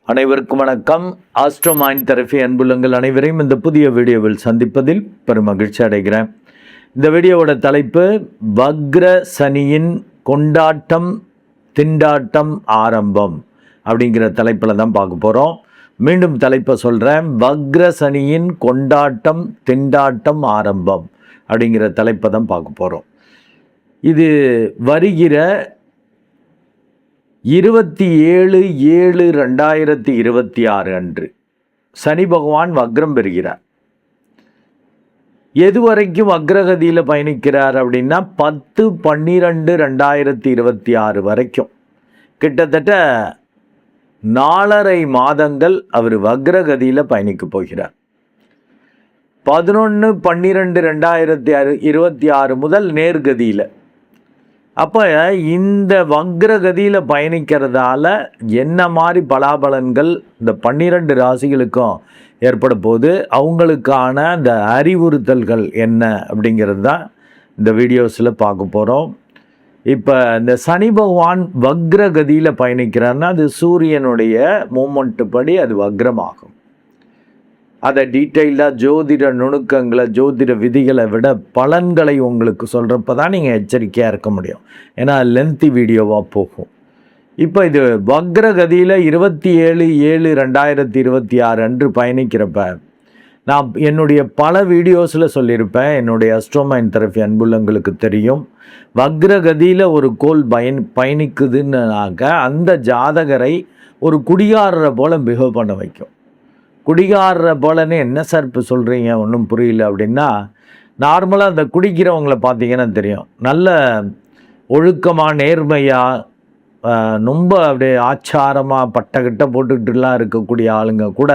அனைவருக்கும் வணக்கம். Astro mind therapy அன்புள்ளங்கள் அனைவரையும் இந்த புதிய வீடியோவில் சந்திப்பதில் பெரும் மகிழ்ச்சி அடைகிறேன். இந்த வீடியோவோட தலைப்பு வக்ர சனியின் கொண்டாட்டம் திண்டாட்டம் ஆரம்பம் அப்படிங்கிற தலைப்பில் தான் பார்க்க போகிறோம். மீண்டும் தலைப்பை சொல்கிறேன். வக்ர சனியின் கொண்டாட்டம் திண்டாட்டம் ஆரம்பம் அப்படிங்கிற தலைப்பை தான் பார்க்க போகிறோம். இது வருகிற 27/7/2026 அன்று சனி பகவான் வக்ரம் பெறுகிறார். எதுவரைக்கும் வக்ரகதியில் பயணிக்கிறார் அப்படின்னா 10/12/2026 வரைக்கும், கிட்டத்தட்ட 4.5 மாதங்கள் அவர் வக்ரகதியில் பயணிக்க போகிறார். 11/12/2026 முதல் நேர்கதியில். அப்போ இந்த வக்ரகதியில் பயணிக்கிறதால என்ன மாதிரி பலாபலன்கள் இந்த 12 ராசிகளுக்கும் ஏற்பட போது, அவங்களுக்கான இந்த அறிவுறுத்தல்கள் என்ன அப்படிங்கிறது தான் இந்த வீடியோஸில் பார்க்க போகிறோம். இப்போ இந்த சனி பகவான் வக்ரகதியில் பயணிக்கிறாருன்னா அது சூரியனுடைய மூமெண்ட்டு படி அது வக்ரமாகும். அதை டீட்டெயிலாக ஜோதிட நுணுக்கங்களை ஜோதிட விதிகளை விட பலன்களை உங்களுக்கு சொல்கிறப்ப தான் நீங்கள் எச்சரிக்கையாக இருக்க முடியும். ஏன்னா லென்த்தி வீடியோவாக போகும். இப்போ இது வக்ரகதியில் 27/7/2026 அன்று பயணிக்கிறப்ப நான் என்னுடைய பல வீடியோஸில் சொல்லியிருப்பேன். என்னுடைய ஆஸ்ட்ரோ மைண்ட் தெரபி அன்புள்ளங்களுக்கு தெரியும். வக்ரகதியில் ஒரு கோள் பயணிக்குதுன்னாக்க அந்த ஜாதகரை ஒரு குடிகாரரை போல் பிஹேவ் பண்ண வைக்கும். குடிகாரர போலன்னு என்ன சார் இப்போ சொல்கிறீங்க, ஒன்றும் புரியல அப்படின்னா, நார்மலாக அந்த குடிக்கிறவங்கள பார்த்தீங்கன்னா தெரியும். நல்ல ஒழுக்கமாக நேர்மையாக ரொம்ப அப்படியே ஆச்சாரமாக பட்டக்கிட்ட போட்டுக்கிட்டுலாம் இருக்கக்கூடிய ஆளுங்க கூட,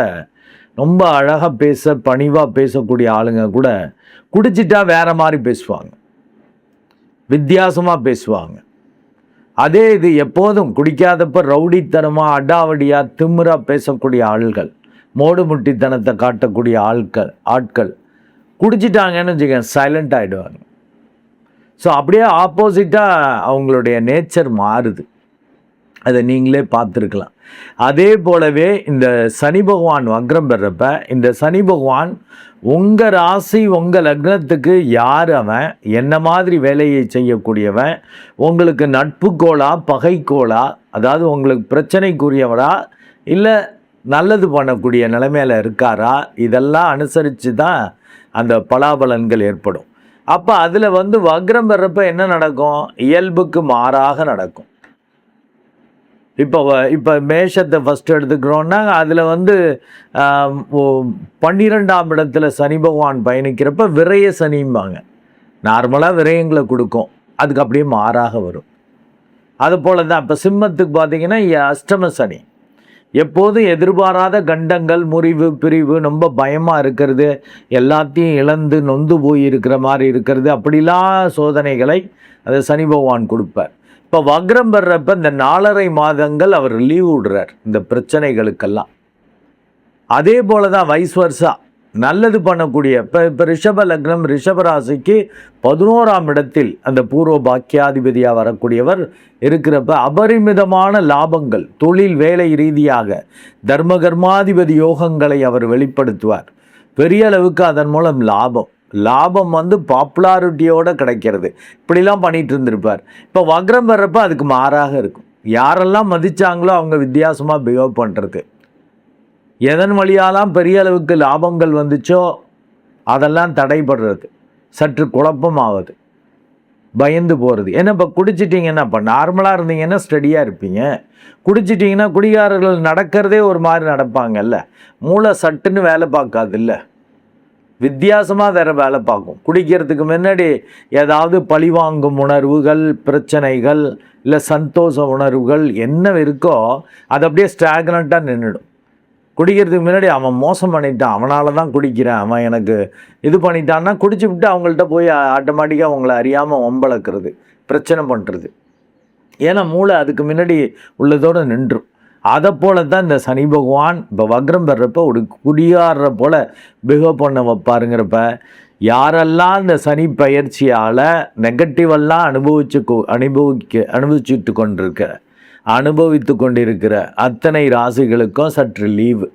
ரொம்ப அழகாக பணிவாக பேசக்கூடிய ஆளுங்க கூட குடிச்சிட்டா வேறு மாதிரி பேசுவாங்க, வித்தியாசமாக பேசுவாங்க. அதே இது எப்போதும் குடிக்காதப்ப ரவுடித்தனமாக அடாவடியாக திமிராக பேசக்கூடிய ஆள்கள், மோடு முட்டித்தனத்தை காட்டக்கூடிய ஆட்கள் குடிச்சிட்டாங்கன்னு வச்சுக்க சைலண்ட் ஆகிடுவாங்க. ஸோ அப்படியே ஆப்போசிட்டாக அவங்களுடைய நேச்சர் மாறுது. அதை நீங்களே பார்த்துருக்கலாம். அதே போலவே இந்த சனி பகவான் வக்ரம் பெறப்ப, இந்த சனி பகவான் உங்கள் ராசி உங்கள் லக்னத்துக்கு யார், அவன் என்ன மாதிரி வேலையை செய்யக்கூடியவன், உங்களுக்கு நட்புக்கோளா பகைக்கோளா, அதாவது உங்களுக்கு பிரச்சனைக்குரியவரா இல்லை நல்லது பண்ணக்கூடிய நிலைமையில் இருக்காரா, இதெல்லாம் அனுசரித்து தான் அந்த பலாபலன்கள் ஏற்படும். அப்போ அதில் வக்ரம் பெறப்ப என்ன நடக்கும், இயல்புக்கு மாறாக நடக்கும். இப்போ மேஷத்தை ஃபஸ்ட்டு எடுத்துக்கிறோன்னா அதில் 12ஆம் இடத்துல சனி பகவான் பயணிக்கிறப்ப விரய சனிம்பாங்க. நார்மலாக விரயங்களை கொடுக்கும், அதுக்கு அப்படியே மாறாக வரும். அது போல தான் இப்போ சிம்மத்துக்கு பார்த்தீங்கன்னா அஷ்டம சனி, எப்போதும் எதிர்பாராத கண்டங்கள், முறிவு, பிரிவு, ரொம்ப பயமாக இருக்கிறது, எல்லாத்தையும் இழந்து நொந்து போய் இருக்கிற மாதிரி இருக்கிறது, அப்படிலாம் சோதனைகளை அது சனி பகவான் கொடுப்பார். இப்போ வக்ரம் பெறப்ப இந்த 4.5 மாதங்கள் அவர் லீவ் விடுறார் இந்த பிரச்சனைகளுக்கெல்லாம். அதே போல தான் வைஸ் வர்சா நல்லது பண்ணக்கூடிய இப்போ ரிஷப லக்னம் ரிஷப ராசிக்கு 11ஆம் இடத்தில் அந்த பூர்வ பாக்கியாதிபதியாக வரக்கூடியவர் இருக்கிறப்ப அபரிமிதமான லாபங்கள், தொழில் வேலை ரீதியாக தர்மகர்மாதிபதி யோகங்களை அவர் வெளிப்படுத்துவார். பெரிய அளவுக்கு அதன் மூலம் லாபம் பாப்புலாரிட்டியோடு கிடைக்கிறது. இப்படிலாம் பண்ணிகிட்டு இருந்திருப்பார். இப்போ வக்ரம் வர்றப்ப அதுக்கு மாறாக இருக்கும். யாரெல்லாம் மதித்தாங்களோ அவங்க வித்தியாசமாக பிஹேவ் பண்ணுறது, எதன் வழியாலாம் பெரிய அளவுக்கு லாபங்கள் வந்துச்சோ அதெல்லாம் தடைபடுறது, சற்று குழப்பமாவது, பயந்து போகிறது. ஏன்னா இப்போ குடிச்சிட்டிங்கன்னா, இப்போ நார்மலாக இருந்தீங்கன்னா ஸ்டடியாக இருப்பீங்க. குடிச்சிட்டிங்கன்னா குடிகாரர்கள் நடக்கிறதே ஒரு மாதிரி நடப்பாங்கல்ல, மூளை சட்டுன்னு வேலை பார்க்காதுல்ல, வித்தியாசமாக வேறு வேலை பார்க்கும். குடிக்கிறதுக்கு முன்னாடி ஏதாவது பழிவாங்கும் உணர்வுகள், பிரச்சனைகள், இல்லை சந்தோஷ உணர்வுகள் என்ன இருக்கோ அது அப்படியே ஸ்டாக்னண்ட்டாக நின்றுடும். குடிக்கிறதுக்கு முன்னாடி அவன் மோசம் பண்ணிட்டான், அவனால தான் குடிக்கிறேன், அவன் எனக்கு இது பண்ணிட்டான்னா குடிச்சு விட்டு அவங்கள்ட்ட போய் ஆட்டோமேட்டிக்காக அவங்கள அறியாமல் வம்பளக்கிறது, பிரச்சனை பண்ணுறது. ஏன்னா மூளை அதுக்கு முன்னாடி உள்ளதோடு நின்றும். அதை போல தான் இந்த சனி பகவான் இப்போ வக்ரம் பெறப்போ ஒரு குடியாடுற போல் பிஹேவ் பண்ண வைப்பாருங்கிறப்ப, யாரெல்லாம் இந்த சனி பயிற்சியால் நெகட்டிவெல்லாம் அனுபவிச்சுட்டு கொண்டிருக்க அனுபவித்து கொண்டிருக்கிற அத்தனை ராசிகளுக்கும் சற்று லீவு,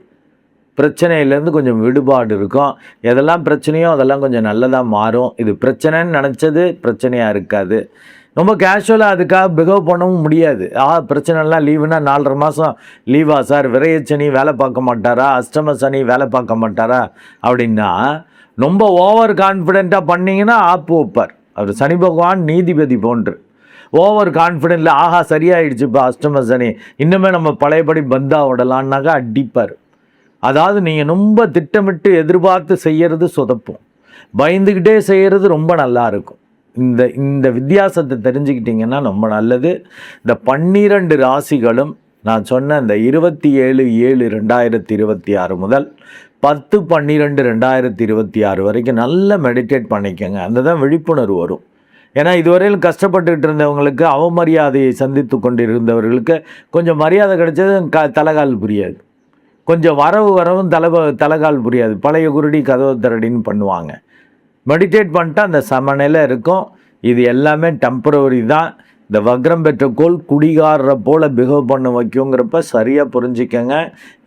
பிரச்சனையிலேருந்து கொஞ்சம் விடுபாடு இருக்கும். எதெல்லாம் பிரச்சனையோ அதெல்லாம் கொஞ்சம் நல்லதாக மாறும். இது பிரச்சனைன்னு நினச்சது பிரச்சனையாக இருக்காது. ரொம்ப கேஷுவலாக அதுக்காக பிஹேவ் பண்ணவும் முடியாது. பிரச்சனைலாம் லீவுனா 4.5 மாதம் லீவா சார், விரையச்சனி வேலை பார்க்க மாட்டாரா, அஷ்டம சனி வேலை பார்க்க மாட்டாரா அப்படின்னா ரொம்ப ஓவர் கான்ஃபிடெண்ட்டாக பண்ணிங்கன்னா ஆப்பு வைப்பார். அவர் சனி பகவான் நீதிபதி போன்று. ஓவர் கான்ஃபிடென்ட்டில் சரியாயிடுச்சு இப்போ அஷ்டம சனி, இன்னுமே நம்ம பழையபடி பந்தா விடலான்னாக்கா அடிப்பார். அதாவது நீங்கள் ரொம்ப திட்டமிட்டு எதிர்பார்த்து செய்கிறது சொதப்பும், பயந்துக்கிட்டே செய்கிறது ரொம்ப நல்லா இருக்கும். இந்த வித்தியாசத்தை தெரிஞ்சுக்கிட்டிங்கன்னா ரொம்ப நல்லது. இந்த 12 ராசிகளும் நான் சொன்ன இந்த 27/7/2026 முதல் 10/12/2026 வரைக்கும் நல்லா மெடிடேட் பண்ணிக்கோங்க. அந்த தான் விழிப்புணர்வு வரும். ஏன்னா இதுவரையில் கஷ்டப்பட்டுக்கிட்டு இருந்தவங்களுக்கு, அவமரியாதையை சந்தித்து கொண்டிருந்தவர்களுக்கு கொஞ்சம் மரியாதை கிடைச்சது தலைகால் புரியாது. கொஞ்சம் வரவும் தலைகால் புரியாது. பழைய குருடி கதவு திரடின்னு பண்ணுவாங்க. மெடிடேட் பண்ணிட்டா அந்த சமநிலை இருக்கும். இது எல்லாமே டெம்பரவரி தான். இந்த வக்ரம் பெற்ற கோள் குடிகாரரை போல் பிஹேவ் பண்ண வைக்குங்கிறப்ப சரியாக புரிஞ்சுக்கங்க.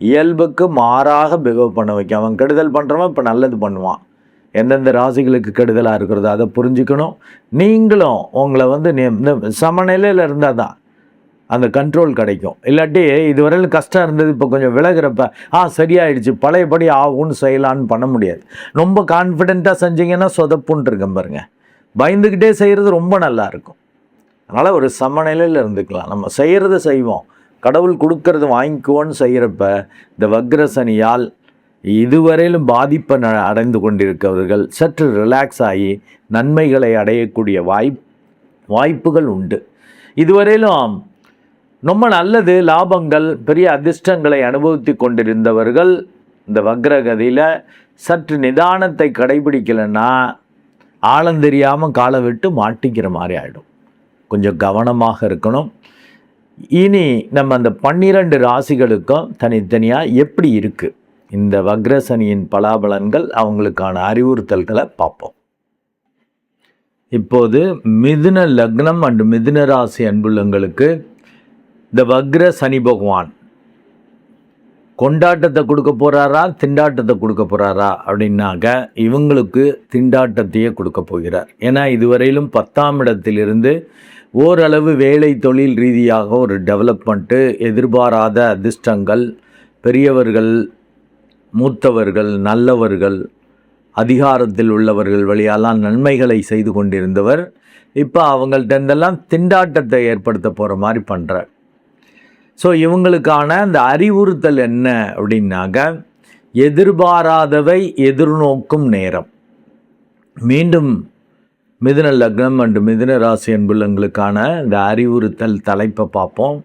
இயல்புக்கு மாறாக பிஹேவ் பண்ண வைக்கும். அவன் கெடுதல் பண்ணுறவன் இப்போ நல்லது பண்ணுவான். எந்தெந்த ராசிகளுக்கு கெடுதலாக இருக்கிறதோ அதை புரிஞ்சுக்கணும். நீங்களும் உங்களை இந்த சமநிலையில் இருந்தால் தான் அந்த கண்ட்ரோல் கிடைக்கும். இல்லாட்டி இதுவரையில் கஷ்டம் இருந்தது இப்போ கொஞ்சம் விலகிறப்ப சரியாயிடுச்சு பழையபடி ஆகும்னு செய்யலான்னு பண்ண முடியாது. ரொம்ப கான்ஃபிடெண்ட்டாக செஞ்சிங்கன்னா சொதப்புன்னு இருக்கேன் பாருங்க. பயந்துக்கிட்டே செய்கிறது ரொம்ப நல்லா இருக்கும். அதனால் ஒரு சமநிலையில் இருந்துக்கலாம். நம்ம செய்கிறத செய்வோம், கடவுள் கொடுக்கறது வாங்கிக்குவோன்னு செய்கிறப்ப இந்த வக்ரசனியால் இதுவரையிலும் பாதிப்பை அடைந்து கொண்டிருக்கிறவர்கள் சற்று ரிலாக்ஸ் ஆகி நன்மைகளை அடையக்கூடிய வாய்ப்புகள் உண்டு. இதுவரையிலும் ரொம்ப நல்லது, லாபங்கள், பெரிய அதிர்ஷ்டங்களை அனுபவித்து கொண்டிருந்தவர்கள் இந்த வக்ரகதியில் சற்று நிதானத்தை கடைபிடிக்கலைன்னா ஆழந்தெரியாமல் காலை விட்டு மாட்டிக்கிற மாதிரி ஆகிடும். கொஞ்சம் கவனமாக இருக்கணும். இனி நம்ம அந்த 12 ராசிகளுக்கும் தனித்தனியாக எப்படி இருக்குது இந்த வக்ரசனியின் பலாபலன்கள், அவங்களுக்கான அறிவுறுத்தல்களை பார்ப்போம். இப்போது மிதுன லக்னம் அண்டு மிதுன ராசி அன்புள்ளங்களுக்கு இந்த வக்ர சனி பகவான் கொண்டாட்டத்தை கொடுக்க போகிறாரா, திண்டாட்டத்தை கொடுக்க போகிறாரா அப்படின்னாக்க இவங்களுக்கு திண்டாட்டத்தையே கொடுக்க போகிறார். ஏன்னா இதுவரையிலும் 10ஆம் இடத்திலிருந்து ஓரளவு வேலை தொழில் ரீதியாக ஒரு டெவலப்மெண்ட்டு, எதிர்பாராத அதிர்ஷ்டங்கள், பெரியவர்கள், மூத்தவர்கள், நல்லவர்கள், அதிகாரத்தில் உள்ளவர்கள் வழியாலாம் நன்மைகளை செய்து கொண்டிருந்தவர் இப்போ அவங்கள்ட்ட இருந்தெல்லாம் திண்டாட்டத்தை ஏற்படுத்த போகிற மாதிரி பண்ணுறார். ஸோ இவங்களுக்கான அந்த அறிவுறுத்தல் என்ன அப்படின்னாக்க எதிர்பாராதவை எதிர்நோக்கும் நேரம். மீண்டும் மிதுன லக்னம் அண்டு மிதுன ராசி அன்புள்ளங்களுக்கான இந்த அறிவுறுத்தல் தலைப்பை பார்ப்போம்.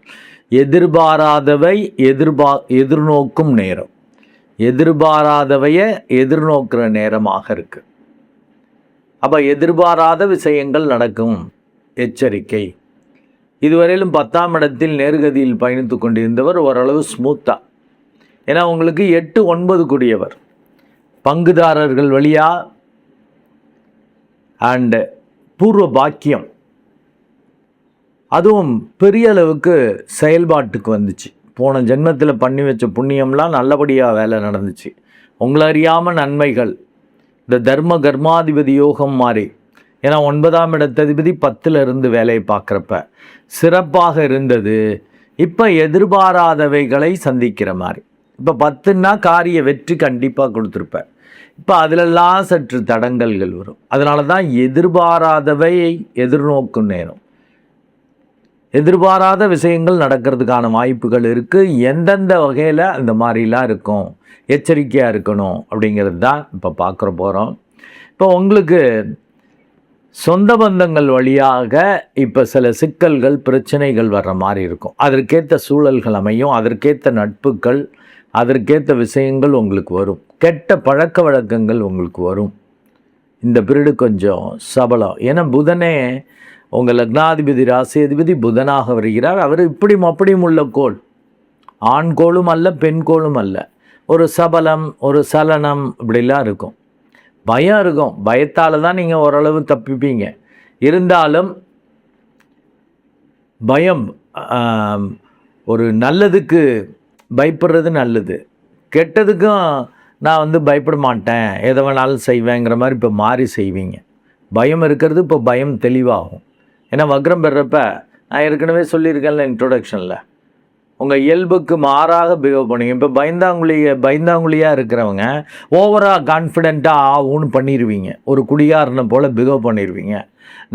எதிர்பாராதவை எதிர்நோக்கும் நேரம். எதிர்பாராதவையை எதிர்நோக்கிற நேரமாக இருக்குது. அப்போ எதிர்பாராத விஷயங்கள் நடக்கும், எச்சரிக்கை. இதுவரையிலும் 10ஆம் இடத்தில் நேர்கதியில் பயணித்து கொண்டிருந்தவர் ஓரளவு ஸ்மூத்தாக, ஏன்னா உங்களுக்கு 8, 9 கூடியவர், பங்குதாரர்கள் வழியாக அண்டு பூர்வ பாக்கியம், அதுவும் பெரிய அளவுக்கு செயல்பாட்டுக்கு வந்துச்சு. போன ஜென்மத்தில் பண்ணி வச்ச புண்ணியம்லாம் நல்லபடியாக வேலை நடந்துச்சு. உங்களை அறியாமல் நன்மைகள், இந்த தர்ம கர்மாதிபதி யோகம் மாதிரி. ஏன்னா 9ஆம் இடத்ததிபதி 10ல் இருந்து வேலையை பார்க்குறப்ப சிறப்பாக இருந்தது. இப்போ எதிர்பாராதவைகளை சந்திக்கிற மாதிரி. இப்போ 10ன்னா காரிய வெற்றி கண்டிப்பாக கொடுத்துருப்பேன். இப்போ அதிலெல்லாம் சற்று தடங்கல்கள் வரும். அதனால தான் எதிர்பாராதவை எதிர்நோக்கும் நேரம். எதிர்பாராத விஷயங்கள் நடக்கிறதுக்கான வாய்ப்புகள் இருக்குது. எந்தெந்த வகையில் அந்த மாதிரிலாம் இருக்கும், எச்சரிக்கையாக இருக்கணும் அப்படிங்கிறது தான் இப்போ பார்க்குற போகிறோம். இப்போ உங்களுக்கு சொந்த பந்தங்கள் வழியாக இப்போ சில சிக்கல்கள், பிரச்சனைகள் வர்ற மாதிரி இருக்கும். அதற்கேற்ற சூழல்கள் அமையும், அதற்கேற்ற நட்புகள், அதற்கேற்ற விஷயங்கள் உங்களுக்கு வரும். கெட்ட பழக்க வழக்கங்கள் உங்களுக்கு வரும். இந்த பீரியடு கொஞ்சம் சபலம். ஏன்னா புதனே உங்கள் லக்னாதிபதி ராசி அதிபதி புதனாக வருகிறார். அவர் இப்படியும் அப்படியும் உள்ள கோள், ஆண் கோளும் அல்ல, பெண் கோளும் அல்ல. ஒரு சபலம், ஒரு சலனம் இப்படிலாம் இருக்கும். பயம் இருக்கும். பயத்தால் தான் நீங்கள் ஓரளவு தப்பிப்பீங்க. இருந்தாலும் பயம் ஒரு நல்லதுக்கு பயப்படுறது நல்லது, கெட்டதுக்கும் நான் வந்து பயப்பட மாட்டேன், எதை வேணாலும் செய்வேங்கிற மாதிரி இப்போ மாறி செய்வீங்க. பயம் இருக்கிறது இப்போ பயம் தெளிவாகும். ஏன்னா வக்ரம் பெறப்ப நான் ஏற்கனவே சொல்லியிருக்கேன்ல இன்ட்ரோடக்ஷனில், உங்கள் இயல்புக்கு மாறாக பிஹேவ் பண்ணுவீங்க. இப்போ பயந்தாங்குழியாக இருக்கிறவங்க ஓவராக கான்ஃபிடெண்ட்டாக ஆகும்னு பண்ணிடுவீங்க. ஒரு குடிகாரனை போல் பிஹேவ் பண்ணிடுவீங்க.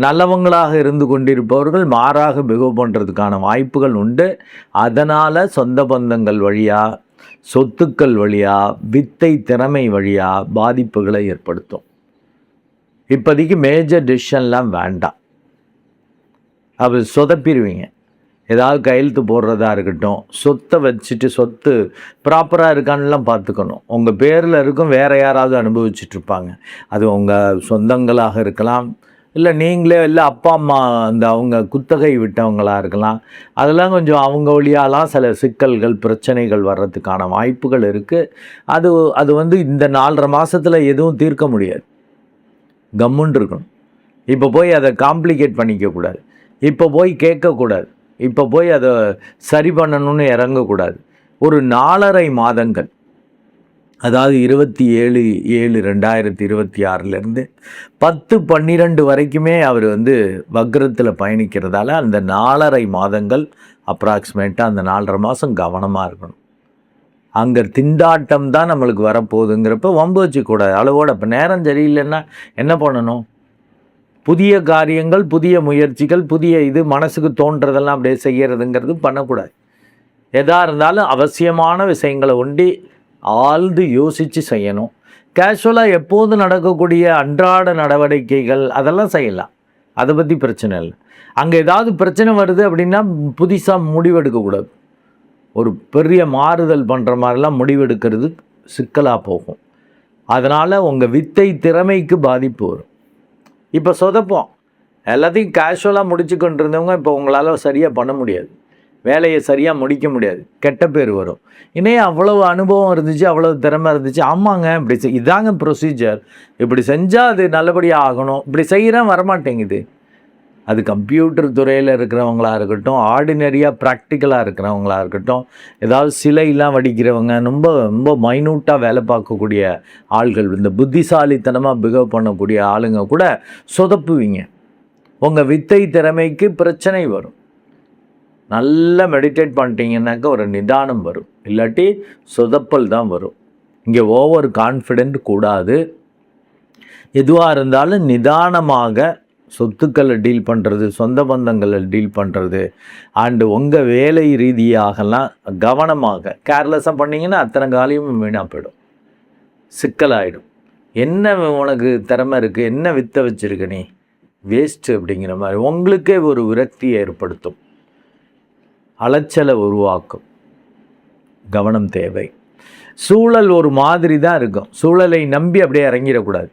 நல்லவங்களாக இருந்து கொண்டிருப்பவர்கள் மாறாக பிஹேவ் பண்ணுறதுக்கான வாய்ப்புகள் உண்டு. அதனால் சொந்த பந்தங்கள் வழியாக, சொத்துக்கள் வழியாக, வித்தை திறமை வழியாக பாதிப்புகளை ஏற்படுத்தும். இப்போதைக்கு மேஜர் டிசிஷன்லாம் வேண்டாம், அது சொதப்பிடுவீங்க. ஏதாவது கையெழுத்து போடுறதா இருக்கட்டும், சொத்தை வச்சுட்டு சொத்து ப்ராப்பராக இருக்கான்லாம் பார்த்துக்கணும். உங்கள் பேரில் இருக்கும், வேறு யாராவது அனுபவிச்சுட்ருப்பாங்க. அது உங்கள் சொந்தங்களாக இருக்கலாம், இல்லை நீங்களே, இல்லை அப்பா அம்மா அந்த அவங்க குத்தகை விட்டவங்களாக இருக்கலாம். அதெல்லாம் கொஞ்சம் அவங்க வழியாலாம் சில சிக்கல்கள் பிரச்சனைகள் வர்றதுக்கான வாய்ப்புகள் இருக்குது. அது வந்து இந்த 4.5 மாதத்தில் எதுவும் தீர்க்க முடியாது. கம்முன்னு இருக்கணும். இப்போ போய் அதை காம்ப்ளிகேட் பண்ணிக்கக்கூடாது, இப்போ போய் கேட்கக்கூடாது, இப்போ போய் அதை சரி பண்ணணும்னு இறங்கக்கூடாது. ஒரு 4.5 மாதங்கள், அதாவது 27/7/2026 10/12 வரைக்குமே அவர் வந்து வக்ரத்தில் பயணிக்கிறதால அந்த 4.5 மாதங்கள் அப்ராக்சிமேட்டாக அந்த 4.5 மாதம் கவனமாக இருக்கணும். அங்கே திண்டாட்டம் தான் நம்மளுக்கு வரப்போகுதுங்கிறப்ப வம்பு வச்சுக்கூடாது அளவோட. இப்போ நேரம் சரியில்லைன்னா என்ன பண்ணணும்? புதிய காரியங்கள், புதிய முயற்சிகள், புதிய இது மனசுக்கு தோன்றதெல்லாம் அப்படியே செய்கிறதுங்கிறது பண்ணக்கூடாது. எதாக இருந்தாலும் அவசியமான விஷயங்களை ஒண்டி ஆழ்ந்து யோசித்து செய்யணும். கேஷுவலாக எப்போது நடக்கக்கூடிய அன்றாட நடவடிக்கைகள் அதெல்லாம் செய்யலாம், அதை பற்றி பிரச்சனை இல்லை. அங்கே ஏதாவது பிரச்சனை வருது அப்படின்னா புதுசாக முடிவெடுக்கக்கூடாது. ஒரு பெரிய மாறுதல் பண்ணுற மாதிரிலாம் முடிவெடுக்கிறது சிக்கலாக போகும். அதனால் உங்கள் வித்தை திறமைக்கு பாதிப்பு வரும். இப்போ சொதப்போம், எல்லாத்தையும் கேஷுவலாக முடிச்சு கொண்டு இருந்தவங்க இப்போ உங்களால் சரியாக பண்ண முடியாது, வேலையை சரியாக முடிக்க முடியாது, கெட்ட பேர் வரும். இன்னே அவ்வளவு அனுபவம் இருந்துச்சு, அவ்வளவு திறமை இருந்துச்சு, ஆமாங்க இப்படி இதாங்க ப்ரொசீஜர், இப்படி செஞ்சால் அது நல்லபடியாக ஆகணும், இப்படி செய்கிறேன் வரமாட்டேங்குது. அது கம்ப்யூட்டர் துறையில் இருக்கிறவங்களாக இருக்கட்டும், ஆர்டினரியாக ப்ராக்டிக்கலாக இருக்கிறவங்களாக இருக்கட்டும், ஏதாவது சிலையெல்லாம் வடிக்கிறவங்க, ரொம்ப ரொம்ப மைனூட்டாக வேலை பார்க்கக்கூடிய ஆள்கள், இந்த புத்திசாலித்தனமாக பிஹேவ் பண்ணக்கூடிய ஆளுங்க கூட சொதப்புவீங்க. உங்கள் வித்தை திறமைக்கு பிரச்சனை வரும். நல்லா மெடிடேட் பண்ணிட்டீங்கன்னாக்கா ஒரு நிதானம் வரும், இல்லாட்டி சொதப்பல் தான் வரும். இங்கே ஓவர் கான்ஃபிடென்ட் கூடாது. எதுவாக இருந்தாலும் நிதானமாக சொத்துக்களை டீல் பண்ணுறது, சொந்த பந்தங்களை டீல் பண்ணுறது, அண்டு உங்கள் வேலை ரீதியாகலாம் கவனமாக கேர்லெஸ்ஸாக பண்ணிங்கன்னா அத்தனை காலியும் வீணாக போயிடும், சிக்கலாயிடும். என்ன உனக்கு திறமை இருக்குது, என்ன வித்தை வச்சுருக்க நீ, வேஸ்ட்டு அப்படிங்கிற மாதிரி உங்களுக்கே ஒரு விரக்தி ஏற்படுத்தும், அலைச்சலை உருவாக்கும். கவனம் தேவை. சூழல் ஒரு மாதிரி தான் இருக்கும், சூழலை நம்பி அப்படியே இறங்கிடக்கூடாது.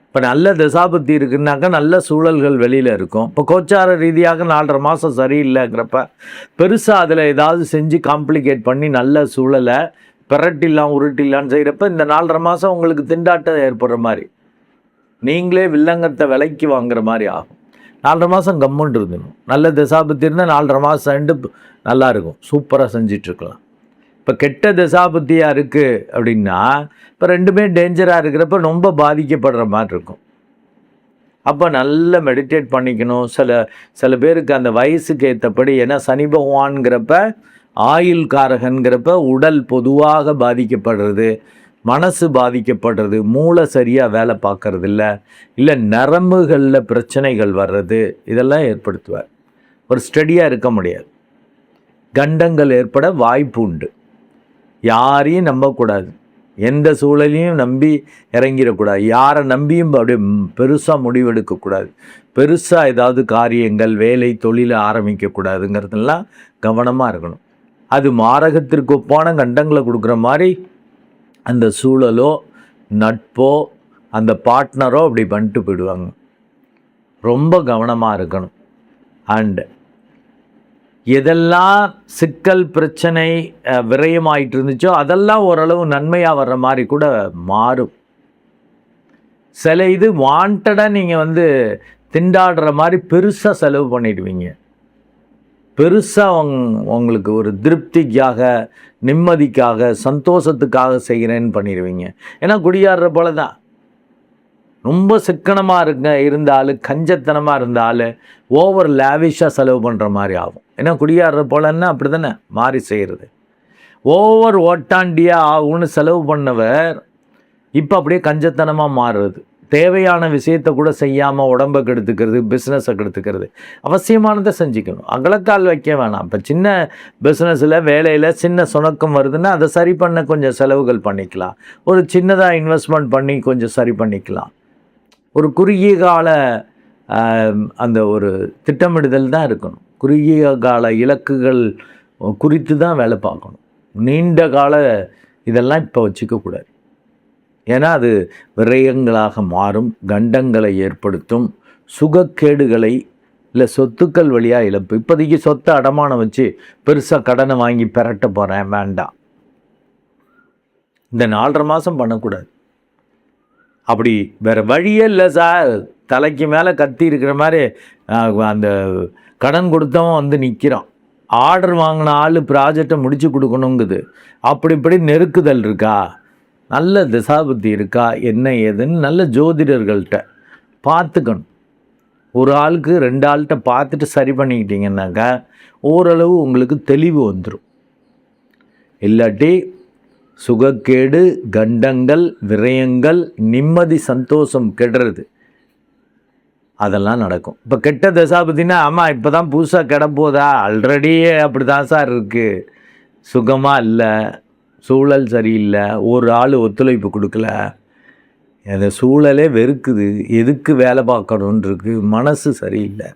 இப்போ நல்ல தசாபத்தி இருக்குன்னாக்கா நல்ல சூழல்கள் வெளியில் இருக்கும். இப்போ கோச்சார ரீதியாக 4.5 மாதம் சரியில்லைங்கிறப்ப பெருசாக அதில் ஏதாவது செஞ்சு காம்ப்ளிகேட் பண்ணி நல்ல சூழலை பிரட்டிலாம் உருட்டிலான்னு செய்கிறப்ப இந்த 4.5 மாதம் உங்களுக்கு திண்டாட்டம் ஏற்படுற மாதிரி, நீங்களே வில்லங்கத்தை விலைக்கு வாங்குற மாதிரி ஆகும். 4.5 மாதம் கம்முன்னு இருந்துடும். நல்ல தசாபத்தி இருந்தால் 4.5 மாதம் ரெண்டு நல்லாயிருக்கும், சூப்பராக செஞ்சிட்ருக்கலாம். இப்போ கெட்ட தசாபத்தியாக இருக்குது அப்படின்னா இப்போ ரெண்டுமே டேஞ்சராக இருக்கிறப்ப ரொம்ப பாதிக்கப்படுற மாதிரி இருக்கும். அப்போ நல்லா மெடிடேட் பண்ணிக்கணும். சில பேருக்கு அந்த வயசுக்கு ஏற்றபடி, ஏன்னா சனி பகவான்கிறப்ப ஆயுள் காரகன்கிறப்ப உடல் பொதுவாக பாதிக்கப்படுறது, மனசு பாதிக்கப்படுறது, மூளை சரியாக வேலை பார்க்கறது இல்லை நரம்புகளில் பிரச்சனைகள் வர்றது, இதெல்லாம் ஏற்படுத்துவார். ஒரு ஸ்டடியாக இருக்க முடியாது, கண்டங்கள் ஏற்பட வாய்ப்பு உண்டு. யாரையும் நம்பக்கூடாது, எந்த சூழலையும் நம்பி இறங்கிடக்கூடாது, யாரை நம்பியும் அப்படியே பெருசாக முடிவெடுக்கக்கூடாது, பெருசாக ஏதாவது காரியங்கள் வேலை தொழிலை ஆரம்பிக்கக்கூடாதுங்கிறதுலாம் கவனமாக இருக்கணும். அது மாரகத்திற்கு ஒப்பான கண்டங்களை கொடுக்குற மாதிரி அந்த சூழலோ நட்போ அந்த பார்ட்னரோ அப்படி பண்ணிட்டு போயிடுவாங்க. ரொம்ப கவனமாக இருக்கணும். அண்டு எதெல்லாம் சிக்கல் பிரச்சனை விரயமாயிட்டு இருந்துச்சோ அதெல்லாம் ஓரளவு நன்மையாக வர்ற மாதிரி கூட மாறும். சில இது வாண்டடாக நீங்கள் வந்து திண்டாடுற மாதிரி பெருசாக செலவு பண்ணிடுவீங்க. பெருசாக உங்களுக்கு ஒரு திருப்திக்காக, நிம்மதிக்காக, சந்தோஷத்துக்காக செய்கிறேன்னு பண்ணிடுவீங்க. ஏன்னா குடியாடுற போல தான். ரொம்ப சிக்கனமாக இருந்தாலும், கஞ்சத்தனமாக இருந்தாலும், ஓவர் லேவிஷாக செலவு பண்ணுற மாதிரி ஆகும். ஏன்னா குடியாடுற போலன்னா அப்படி தானே மாறி செய்கிறது. ஓவர் ஓட்டாண்டியாக ஆகும்னு செலவு பண்ணவர் இப்போ அப்படியே கஞ்சத்தனமாக மாறுறது. தேவையான விஷயத்தை கூட செய்யாமல் உடம்பை கெடுத்துக்கிறது, பிஸ்னஸை கெடுத்துக்கிறது. அவசியமானதை செஞ்சுக்கணும், அகலக்கால் வைக்க வேணாம். இப்போ சின்ன பிஸ்னஸில் வேலையில் சின்ன சுணக்கம் வருதுன்னா அதை சரி பண்ண கொஞ்சம் செலவுகள் பண்ணிக்கலாம். ஒரு சின்னதாக இன்வெஸ்ட்மெண்ட் பண்ணி கொஞ்சம் சரி பண்ணிக்கலாம். ஒரு குறுகிய கால அந்த ஒரு திட்டமிடுதல் தான் இருக்கணும். குறுகிய கால இலக்குகள் குறித்து தான் வேலை பார்க்கணும். நீண்ட கால இதெல்லாம் இப்போ வச்சுக்கக்கூடாது. ஏன்னா அது விரயங்களாக மாறும், கண்டங்களை ஏற்படுத்தும், சுகக்கேடுகளை இல்லை சொத்துக்கள் வழியாக இழப்பு. இப்போதைக்கு சொத்தை அடமானம் வச்சு பெருசாக கடனை வாங்கி பெரட்ட போகிறேன், வேண்டாம். இந்த 4.5 மாதம் பண்ணக்கூடாது. அப்படி வேறு வழியே இல்லை சார், தலைக்கு மேலே கத்தி இருக்கிற மாதிரி அந்த கடன் கொடுத்தவன் வந்து நிற்கிறான். ஆர்டர் வாங்கின ஆள் ப்ராஜெக்டை முடித்து கொடுக்கணுங்குது. அப்படி இப்படி நெருக்குதல் இருக்கா, நல்ல திசாபுத்தி இருக்கா, என்ன ஏதுன்னு நல்ல ஜோதிடர்கள்ட்ட பார்த்துக்கணும். ஒரு ஆளுக்கு 2 ஆள்கிட்ட பார்த்துட்டு சரி பண்ணிக்கிட்டீங்கன்னாக்கா ஓரளவு உங்களுக்கு தெளிவு வந்துடும். இல்லாட்டி சுகக்கேடு, கண்டங்கள், விரயங்கள், நிம்மதி, சந்தோஷம் கெடுறது அதெல்லாம் நடக்கும். இப்போ கெட்ட தசாபதினா ஆமாம் இப்போ தான் புதுசாக கெட போதா, ஆல்ரெடியே அப்படி தான் சார் இருக்குது, சுகமாக இல்லை, சூழல் சரியில்லை, ஒரு ஆள் ஒத்துழைப்பு கொடுக்கல, அந்த சூழலே வெறுக்குது, எதுக்கு வேலை பார்க்கணுன்னு இருக்குது, மனசு சரியில்லை,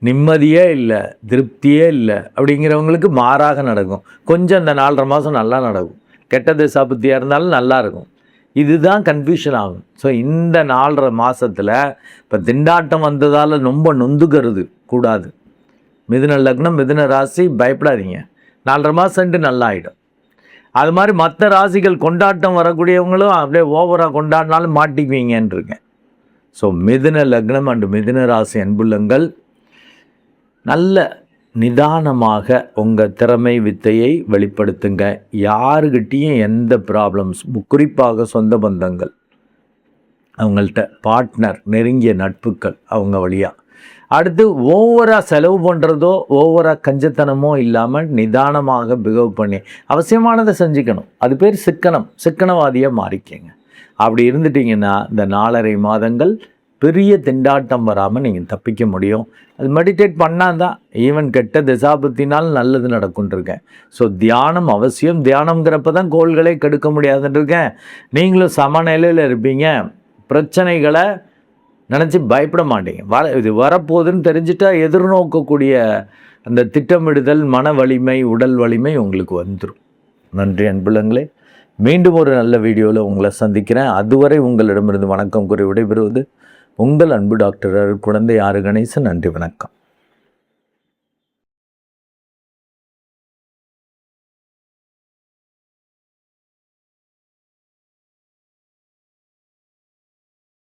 நிம்மதியே இல்லை, திருப்தியே இல்லை அப்படிங்கிறவங்களுக்கு மாறாக நடக்கும். கொஞ்சம் இந்த 4.5 மாதம் நல்லா நடக்கும். கெட்ட தசாபுத்தியாக இருந்தாலும் நல்லாயிருக்கும். இதுதான் கன்ஃபியூஷன் ஆகும். ஸோ இந்த 4.5 மாதத்தில் இப்போ திண்டாட்டம் வந்ததால் ரொம்ப நொந்துக்கிறது கூடாது. மிதுன லக்னம், மிதுன ராசி, பயப்படாதீங்க, 4.5 மாதம்ட்டு நல்லா ஆகிடும். அது மாதிரி மற்ற ராசிகள் கொண்டாட்டம் வரக்கூடியவங்களும் அப்படியே ஓவராக கொண்டாடினாலும் மாட்டிக்குவீங்கன்னு இருக்கேன். ஸோ மிதுன லக்னம் அண்டு மிதுன ராசி அன்புள்ளங்கள் நல்ல நிதானமாக உங்கள் திறமை வித்தையை வெளிப்படுத்துங்க. யாருக்கிட்டேயும் எந்த ப்ராப்ளம்ஸ், குறிப்பாக சொந்த பந்தங்கள், அவங்கள்ட்ட பார்ட்னர், நெருங்கிய நட்புகள், அவங்க வழியாக. அடுத்து ஓவராக செலவு பண்ணுறதோ ஓவராக கஞ்சத்தனமோ இல்லாமல் நிதானமாக பிஹேவ் பண்ணி அவசியமானதை செஞ்சுக்கணும். அது பேர் சிக்கனம். சிக்கனவாதியாக மாறிக்கங்க. அப்படி இருந்துட்டிங்கன்னா இந்த 4.5 மாதங்கள் பெரிய திண்டாட்டம் வராமல் நீங்கள் தப்பிக்க முடியும். அது மெடிடேட் பண்ணால் தான் ஈவன் கெட்ட திசாபத்தினால் நல்லது நடக்கும்ன்றிருக்கேன். ஸோ தியானம் அவசியம். தியானங்கிறப்ப தான் கோள்களே கெடுக்க முடியாதுன்றிருக்கேன். நீங்களும் சமநிலையில் இருப்பீங்க. பிரச்சனைகளை நினச்சி பயப்பட மாட்டீங்க. இது வரப்போகுதுன்னு தெரிஞ்சுட்டா எதிர்நோக்கக்கூடிய அந்த திட்டமிடுதல், மன வலிமை, உடல் வலிமை உங்களுக்கு வந்துடும். நன்றி அன்புள்ளங்களே. மீண்டும் ஒரு நல்ல வீடியோவில் உங்களை சந்திக்கிறேன். அதுவரை உங்களிடமிருந்து வணக்கம் கூறி விடைபெறுவது உங்கள் அன்பு டாக்டர் குழந்தை ஆறு கணேசன். நன்றி, வணக்கம்.